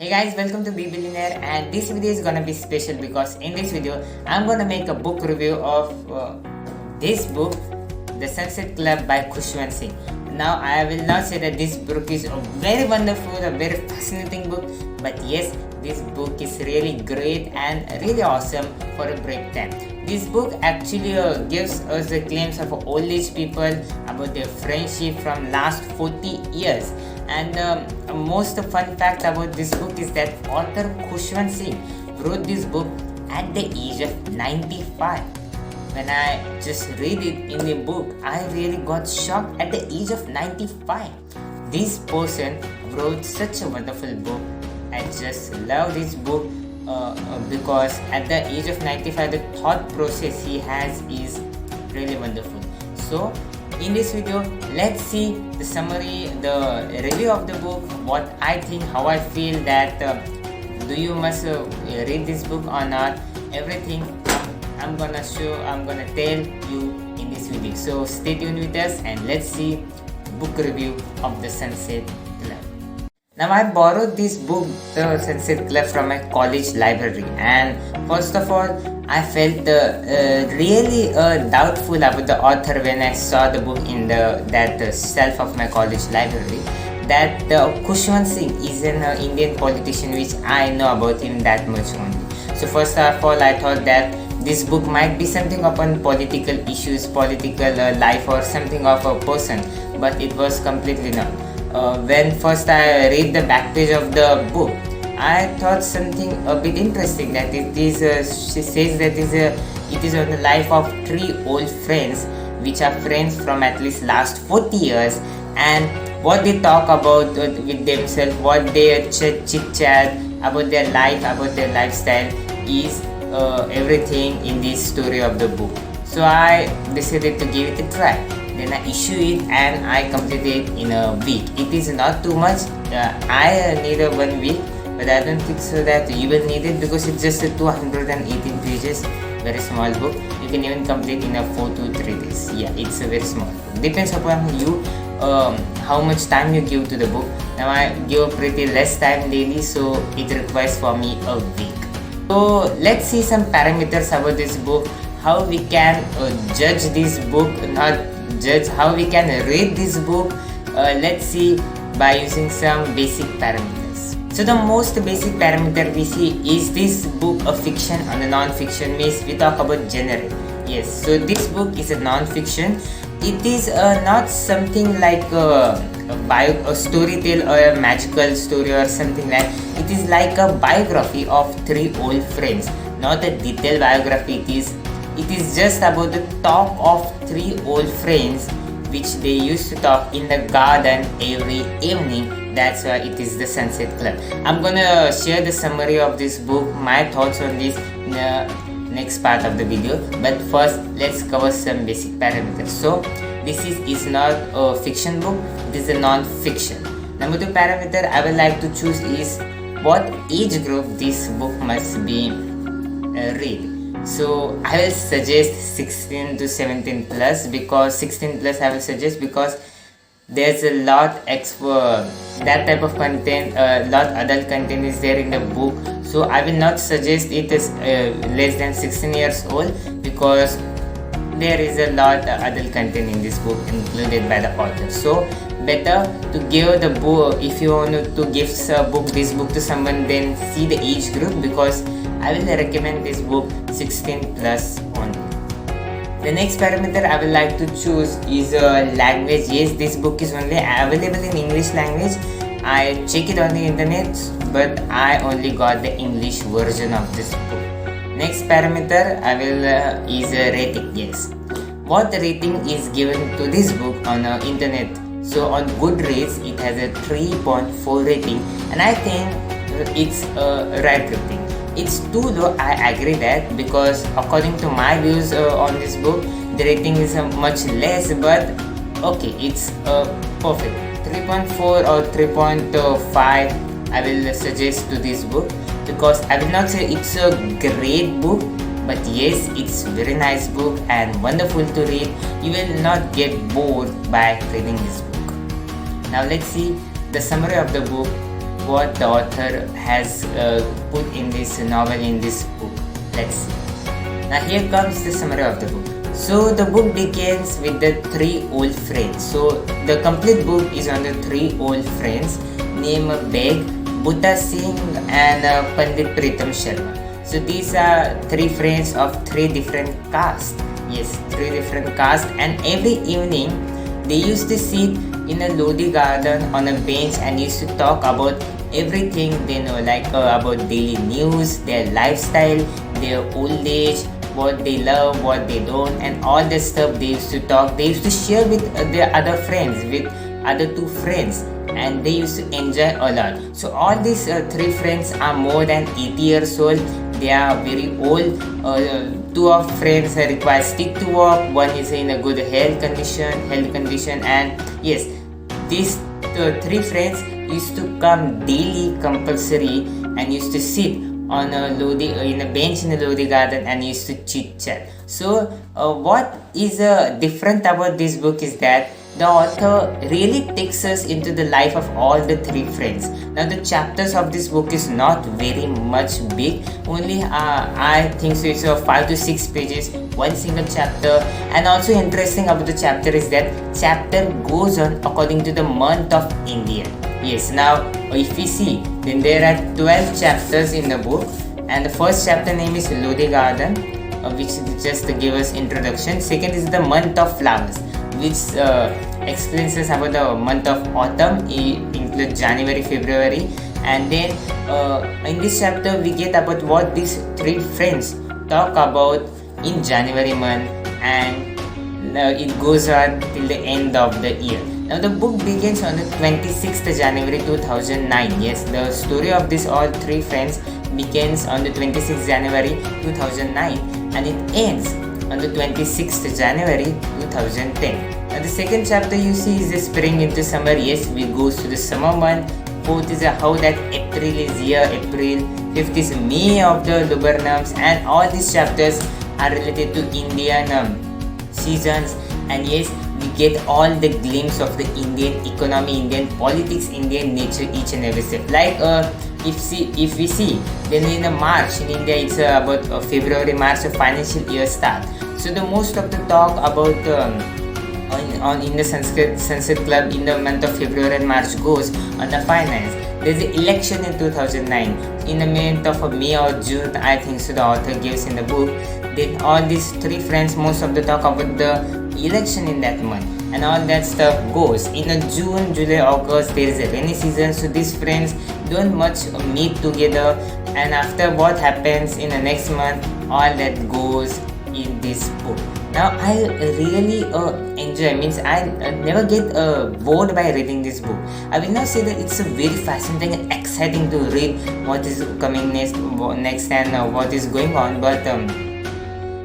Hey guys, welcome to Be Billionaire, and this video is gonna be special because in this video I'm gonna make a book review of this book, The Sunset Club by Khushwant Singh. Now I will not say that this book is a very wonderful, a very fascinating book, but yes, this book is really great and really awesome for a break time. This book actually gives us the claims of old age people about their friendship from last 40 years. And most fun fact about this book is that author Khushwant Singh wrote this book at the age of 95. When I just read it in the book, I really got shocked at the age of 95. This person wrote such a wonderful book. I just love this book because at the age of 95, the thought process he has is really wonderful. So in this video, let's see the summary, the review of the book, what I think, how I feel that do you must read this book or not. Everything I'm gonna tell you in this video. So stay tuned with us and let's see book review of The Sunset Club. Now I borrowed this book, The Sunset Club, from my college library, and first of all I felt really doubtful about the author when I saw the book in that shelf of my college library. That Khushwant Singh is an Indian politician, which I know about him that much only. So first of all, I thought that this book might be something upon political issues, political life, or something of a person, but it was completely not. When first I read the back page of the book, I thought something a bit interesting, that it is she says that it is on the life of three old friends which are friends from at least last 40 years, and what they talk about with themselves, what they chit chat about their life, about their lifestyle is everything in this story of the book. So I decided to give it a try. Then I issue it and I complete it in a week. It is not too much. I need a 1 week, but I don't think so that you will need it because it's just a 218 pages, very small book. You can even complete in a 4 to 3 days. Yeah, it's a very small book. Depends upon you how much time you give to the book. Now I give pretty less time daily, so it requires for me a week. So let's see some parameters about this book, how we can judge this book, not judge, how we can read this book. Let's see by using some basic parameters. So the most basic parameter we see, is this book a fiction or a non-fiction? Means we talk about genre. Yes, so this book is a non-fiction. It is not something like a story tale or a magical story or something like. It is like a biography of three old friends, not a detailed biography. It is just about the talk of three old friends which they used to talk in the garden every evening. That's why it is The Sunset Club. I'm gonna share the summary of this book, my thoughts on this in the next part of the video, but first let's cover some basic parameters. So this is not a fiction book, it is a non-fiction. Number 2 parameter I would like to choose is what age group this book must be read. So I will suggest 16 to 17 plus, because 16 plus I will suggest because there's a lot that type of content, lot adult content is there in the book. So I will not suggest it as less than 16 years old, because there is a lot adult content in this book included by the author. So better to give the book, if you want to give this book to someone, then see the age group, because I will recommend this book 16 plus only. The next parameter I would like to choose is language. Yes, this book is only available in English language. I check it on the internet, but I only got the English version of this book. Next parameter I will is a rating. Yes, what rating is given to this book on internet? So on Goodreads it has a 3.4 rating, and I think it's a right rating. It's too low, I agree that, because according to my views on this book, the rating is much less, but okay, it's perfect. 3.4 or 3.5 I will suggest to this book, because I will not say it's a great book, but yes, it's very nice book and wonderful to read. You will not get bored by reading this book. Now let's see the summary of the book, what the author has put in this novel, in this book. Let's see. Now here comes the summary of the book. So the book begins with the three old friends. So the complete book is on the three old friends named Beg, Butta Singh and Pandit Pritam Sharma. So these are three friends of three different castes. Yes, three different castes, and every evening they used to sit in a Lodi garden on a bench and used to talk about everything they know, like about daily news, their lifestyle, their old age, what they love, what they don't, and all the stuff they used to talk. They used to share with their other friends, with other two friends, and they used to enjoy a lot. So all these three friends are more than 80 years old. They are very old. Two of friends require stick to walk. One is in a good health condition, and yes, these three friends used to come daily compulsory and used to sit on a Lodi, in a bench in a Lodi garden, and used to chit chat. So what is different about this book is that the author really takes us into the life of all the three friends. Now the chapters of this book is not very much big, only I think so it's 5 to 6 pages, one single chapter. And also interesting about the chapter is that chapter goes on according to the month of Indian. Yes, now if we see, then there are 12 chapters in the book, and the first chapter name is Lodi Garden, which just give us introduction. Second is the month of flowers, which explains us about the month of autumn. It includes January, February, and then in this chapter we get about what these three friends talk about in January month, and it goes on till the end of the year. Now the book begins on the 26th January 2009. Yes, the story of these all three friends begins on the 26th January 2009, and it ends on the 26th January 2010. Now the second chapter you see is the spring into summer. Yes, we goes to the summer month. Fourth is how that April is here, April. Fifth is May of the Lubernums, and all these chapters are related to Indian seasons. And yes, we get all the glimpse of the Indian economy, Indian politics, Indian nature, each and every step. Like if we see, then in March in India it's about February, March, a financial year start. So the most of the talk about in the Sunset Club in the month of February and March goes on the finance. There's the election in 2009. In the month of May or June, I think so the author gives in the book. Then all these three friends, most of the talk about the election in that month, and all that stuff goes. In June, July, August, there is a rainy season, so these friends don't much meet together. And after what happens in the next month, all that goes in this book. Now I really enjoy, means I never get bored by reading this book. I will not say that it's a very fascinating and exciting to read what is coming next and what is going on, but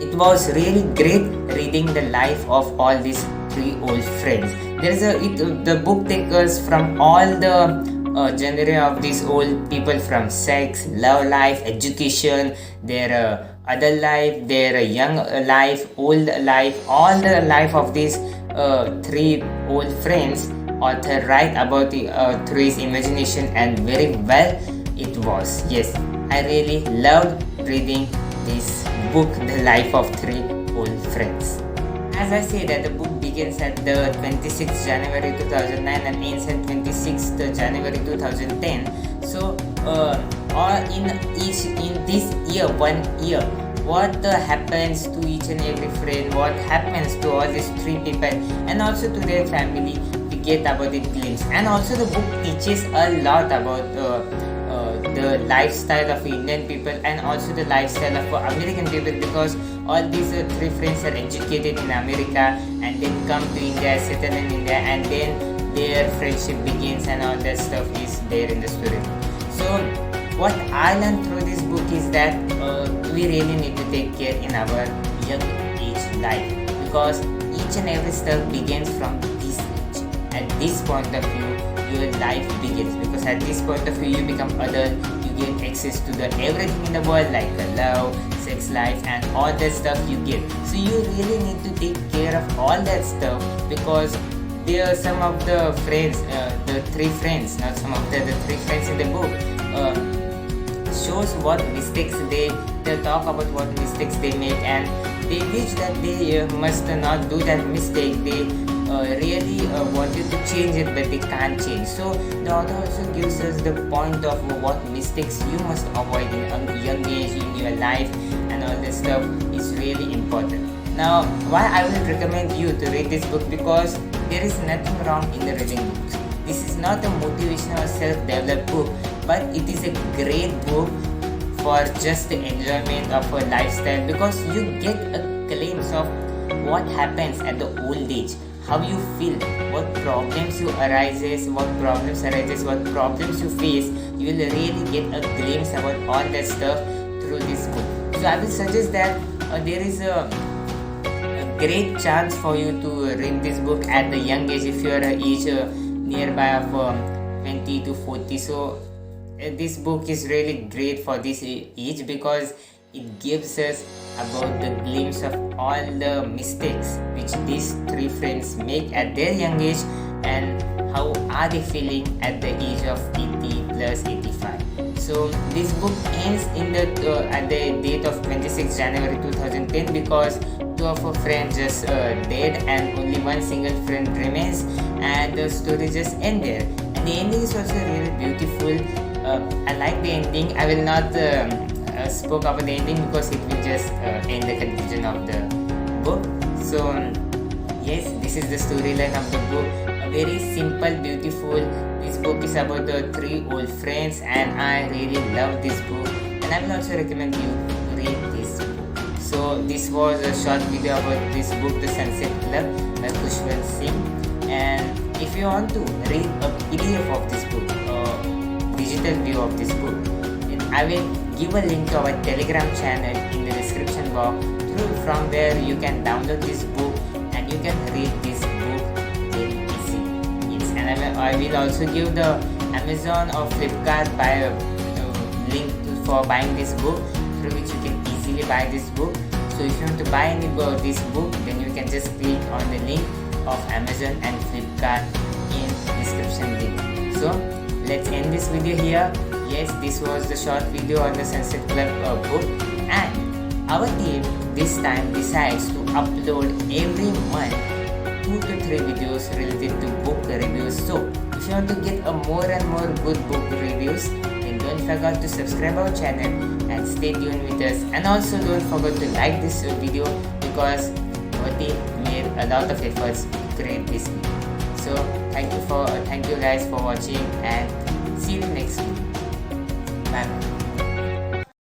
it was really great reading the life of all these three old friends. The book takes us from all the genre of these old people, from sex, love life, education, their other life, their young life, old life, all the life of these three old friends. Author write about the through his imagination, and very well it was. Yes, I really loved reading this book, The Life of Three Old Friends. As I say that the book begins at the 26th January 2009 and ends at 26th January 2010. So in this year, 1 year, what happens to each and every friend, what happens to all these three people, and also to their family, we get about the glimpse. And also the book teaches a lot about the lifestyle of Indian people and also the lifestyle of American people, because all these three friends are educated in America and then come to India, settle in India, and then their friendship begins, and all that stuff is there in the story. So what I learned through this book is that we really need to take care in our young age life, because each and every stuff begins from this age. At this point of view, your life begins, because at this point of view you become adult, you get access to the everything in the world, like love, sex life, and all that stuff you get. So you really need to take care of all that stuff, because there are some of the friends, the three friends, not some of the three friends in the book, shows what mistakes they talk about what mistakes they make, and they wish that they must not do that mistake. They really wanted to change it, but they can't change. So the author also gives us the point of what mistakes you must avoid in a young age in your life, and all this stuff is really important. Now, why I will recommend you to read this book, because there is nothing wrong in the reading books. This is not a motivational self-developed book, but it is a great book for just the enjoyment of a lifestyle, because you get a glimpse of what happens at the old age, how you feel, what problems arises, what problems you face. You will really get a glimpse about all that stuff through this book. So I will suggest that there is a great chance for you to read this book at the young age if you are age nearby of 20 to 40. So this book is really great for this age, because it gives us about the glimpse of all the mistakes which these three friends make at their young age, and how are they feeling at the age of 80 plus 85. So this book ends in the at the date of 26 January 2010, because two of our friends just dead and only one single friend remains, and the story just ends there. And the ending is also really beautiful. I like the ending. I will not spoke about the ending, because it will just end the conclusion of the book. So yes, this is the storyline of the book. A very simple, beautiful. This book is about the three old friends, and I really love this book, and I will also recommend you to read this book. So this was a short video about this book, The Sunset Club by Khushwant Singh. And if you want to read a PDF of this book, digital view of this book, then I will give a link to our Telegram channel in the description box, from where you can download this book and you can read this book very easily. Yes, and I will also give the Amazon or Flipkart link for buying this book, through which you can easily buy this book. So if you want to buy any this book, then you can just click on the link of Amazon and Flipkart in description link. So let's end this video here. Yes, this was the short video on the Sunset Club book, and our team this time decides to upload every month 2 to 3 videos related to book reviews. So if you want to get a more and more good book reviews, then don't forget to subscribe our channel and stay tuned with us. And also don't forget to like this video, because our team made a lot of efforts to create this video. So thank you guys for watching, and see you next video. Bye.